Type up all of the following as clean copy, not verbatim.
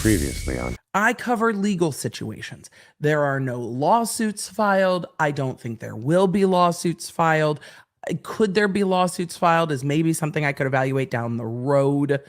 Previously on. I cover legal situations. There are no lawsuits filed. I don't think there will be lawsuits filed. Could there be lawsuits filed is maybe something I could evaluate down the road.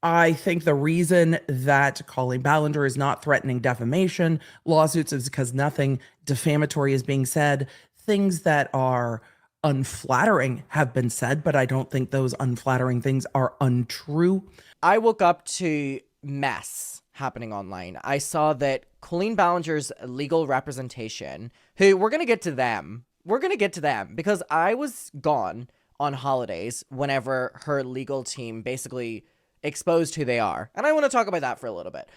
I think the reason that Colleen Ballinger is not threatening defamation lawsuits is because nothing defamatory is being said. Things that are unflattering have been said, but I don't think those unflattering things are untrue. I woke up to mess happening online. I saw that Colleen Ballinger's legal representation, who we're going to get to them. We're going to get to them because I was gone on holidays whenever her legal team basically exposed who they are. And I want to talk about that for a little bit.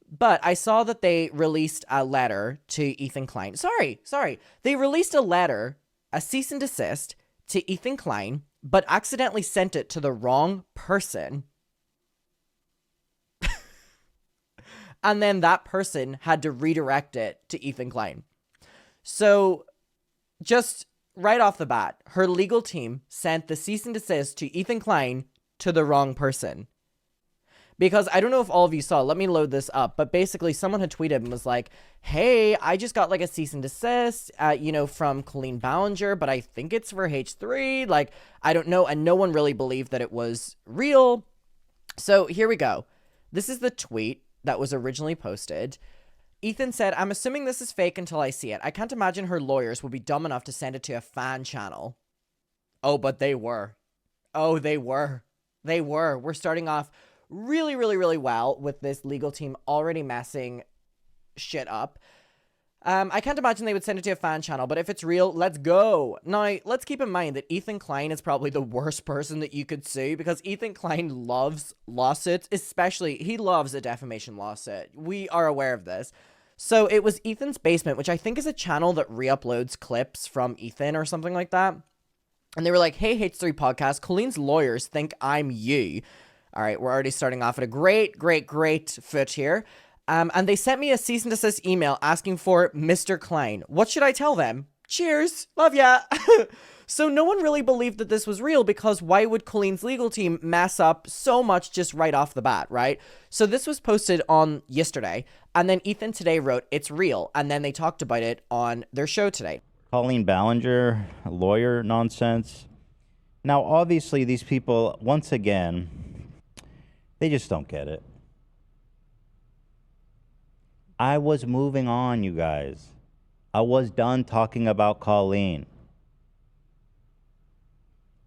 But I saw that they released a letter to Ethan Klein. Sorry. They released a letter, a cease and desist to Ethan Klein, but accidentally sent it to the wrong person. And then that person had to redirect it to Ethan Klein. So just right off the bat, her legal team sent the cease and desist to Ethan Klein to the wrong person. Because I don't know if all of you saw, let me load this up, but basically someone had tweeted and was like, hey, I just got like a cease and desist, from Colleen Ballinger, but I think it's for H3. Like, I don't know. And no one really believed that it was real. So here we go. This is the tweet that was originally posted. Ethan said, I'm assuming this is fake until I see it. I can't imagine her lawyers would be dumb enough to send it to a fan channel. Oh, but they were. Oh, they were. They were. We're starting off really, really, really well with this legal team already messing shit up. I can't imagine they would send it to a fan channel, but if it's real, let's go. Now, let's keep in mind that Ethan Klein is probably the worst person that you could sue because Ethan Klein loves lawsuits, especially he loves a defamation lawsuit. We are aware of this. So it was Ethan's Basement, which I think is a channel that re-uploads clips from Ethan or something like that. And they were like, hey, H3 podcast, Colleen's lawyers think I'm you. All right, we're already starting off at a great foot here. And they sent me a cease and desist email asking for Mr. Klein. What should I tell them? Cheers. Love ya. So no one really believed that this was real because why would Colleen's legal team mess up so much just right off the bat, right? So this was posted on yesterday. And then Ethan today wrote, it's real. And then they talked about it on their show today. Colleen Ballinger, lawyer nonsense. Now, obviously, these people, once again, they just don't get it. I was moving on, you guys. I was done talking about Colleen.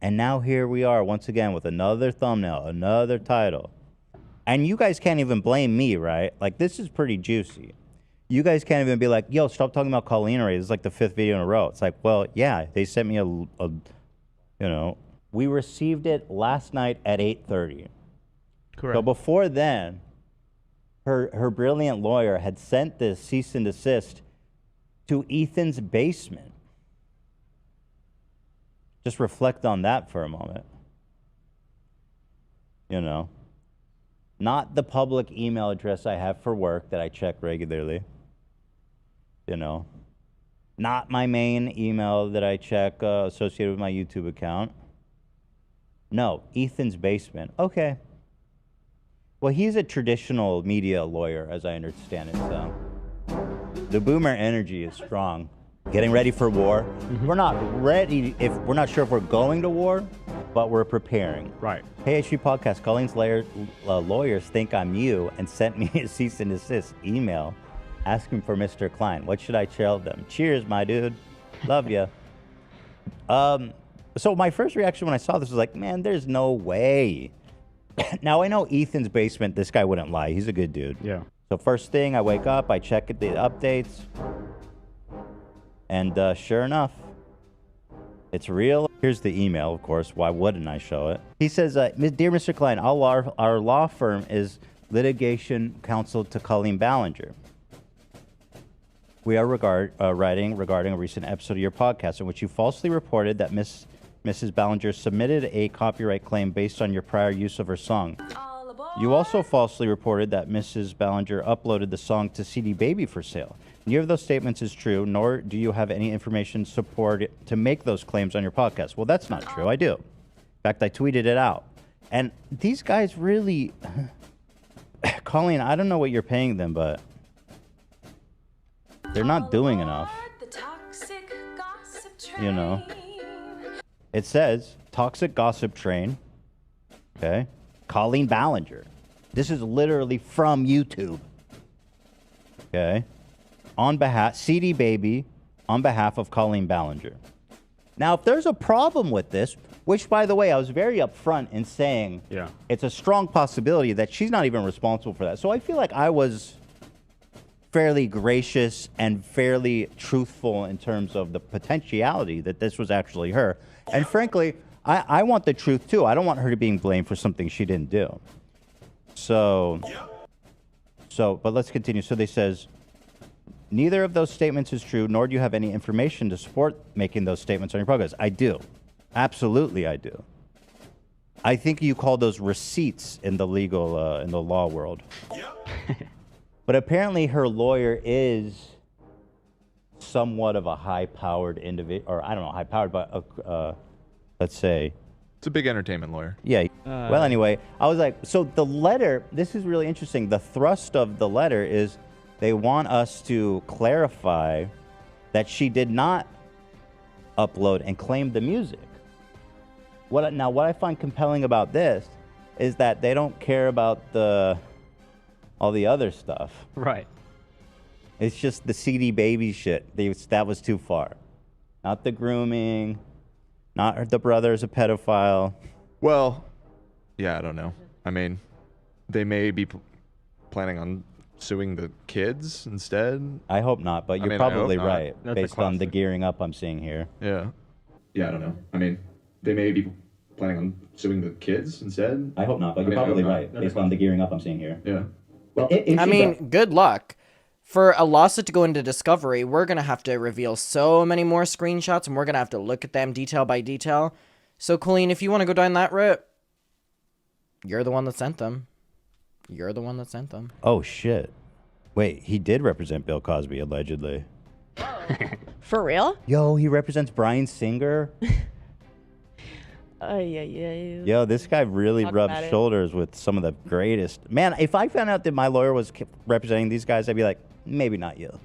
And now here we are once again with another thumbnail, another title. And you guys can't even blame me, right? Like, this is pretty juicy. You guys can't even be like, yo, stop talking about Colleen already. This is like the 5th video in a row. It's like, well, yeah, they sent me we received it last night at 8:30. Correct. So before then, her brilliant lawyer had sent this cease and desist to Ethan's basement. Just reflect on that for a moment. Not the public email address I have for work that I check regularly. Not my main email that I check associated with my YouTube account. No, Ethan's basement. Okay. Well, he's a traditional media lawyer, as I understand it, so the boomer energy is strong. Getting ready for war. Mm-hmm. We're not ready we're not sure if we're going to war, but we're preparing. Right. Hey, H3 podcast, Colleen's lawyers think I'm you and sent me a cease and desist email asking for Mr. Klein. What should I tell them? Cheers, my dude. Love ya. So my first reaction when I saw this was like, man, there's no way. Now, I know Ethan's basement, this guy wouldn't lie. He's a good dude. Yeah. So first thing, I wake up, I check the updates, and sure enough, it's real. Here's the email, of course. Why wouldn't I show it? He says, Dear Mr. Klein, our law firm is litigation counsel to Colleen Ballinger. We are writing regarding a recent episode of your podcast in which you falsely reported that Mrs. Ballinger submitted a copyright claim based on your prior use of her song. You also falsely reported that Mrs. Ballinger uploaded the song to CD Baby for sale. Neither of those statements is true, nor do you have any information support to make those claims on your podcast. Well, that's not true. I do. In fact, I tweeted it out. And these guys really Colleen, I don't know what you're paying them, but they're not doing enough. You know, it says toxic gossip train. Okay, Colleen Ballinger. This is literally from YouTube. Okay, on behalf CD Baby, on behalf of Colleen Ballinger. Now, if there's a problem with this, which by the way, I was very upfront in saying, it's a strong possibility that she's not even responsible for that. So I feel like I was fairly gracious and fairly truthful in terms of the potentiality that this was actually her. And frankly, I want the truth too. I don't want her to be blamed for something she didn't do. So, but let's continue. So they says, neither of those statements is true, nor do you have any information to support making those statements on your podcast. I do. Absolutely, I do. I think you call those receipts in the legal, in the law world. But apparently her lawyer is somewhat of a high-powered individual, or I don't know, high-powered, but let's say. It's a big entertainment lawyer. Yeah. Well, anyway, I was like, so the letter, this is really interesting. The thrust of the letter is they want us to clarify that she did not upload and claim the music. What I find compelling about this is that they don't care about all the other stuff. Right. It's just the CD Baby shit. That was too far. Not the grooming, not the brother's a pedophile. Well, yeah, I don't know. I mean, they may be planning on suing the kids instead. I hope not, but you're probably right, based on the gearing up I'm seeing here. Yeah. Yeah, I don't know. I mean, they may be planning on suing the kids instead. I hope not, but you're probably right, based on the gearing up I'm seeing here. Yeah. Well, I mean, good luck. For a lawsuit to go into discovery, we're going to have to reveal so many more screenshots, and we're going to have to look at them detail by detail. So, Colleen, if you want to go down that route, you're the one that sent them. You're the one that sent them. Oh, shit. Wait, he did represent Bill Cosby, allegedly. For real? Yo, he represents Bryan Singer. Yeah. Yo, this guy really rubs shoulders with some of the greatest. Man, if I found out that my lawyer was representing these guys, I'd be like, maybe not you.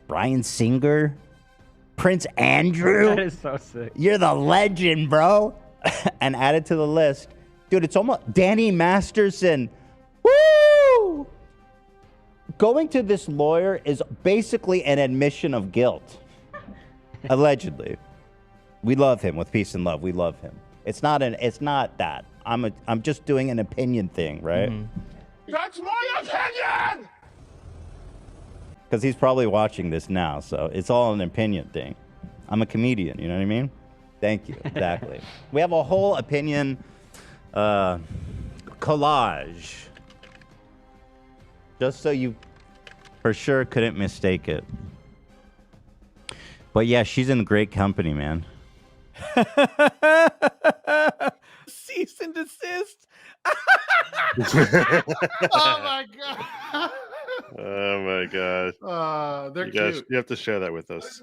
Bryan Singer? Prince Andrew? That is so sick. You're the legend, bro. And added to the list. Dude, it's almost Danny Masterson. Woo! Going to this lawyer is basically an admission of guilt. Allegedly. We love him with peace and love. We love him. It's not that. I'm just doing an opinion thing, right? That's my opinion! Because he's probably watching this now, so it's all an opinion thing. I'm a comedian, you know what I mean? Thank you. Exactly. We have a whole opinion collage. Just so you for sure couldn't mistake it. But yeah, she's in great company, man. Cease and desist. Oh my god. Oh my god. They're you guys, cute. you have to share that with us.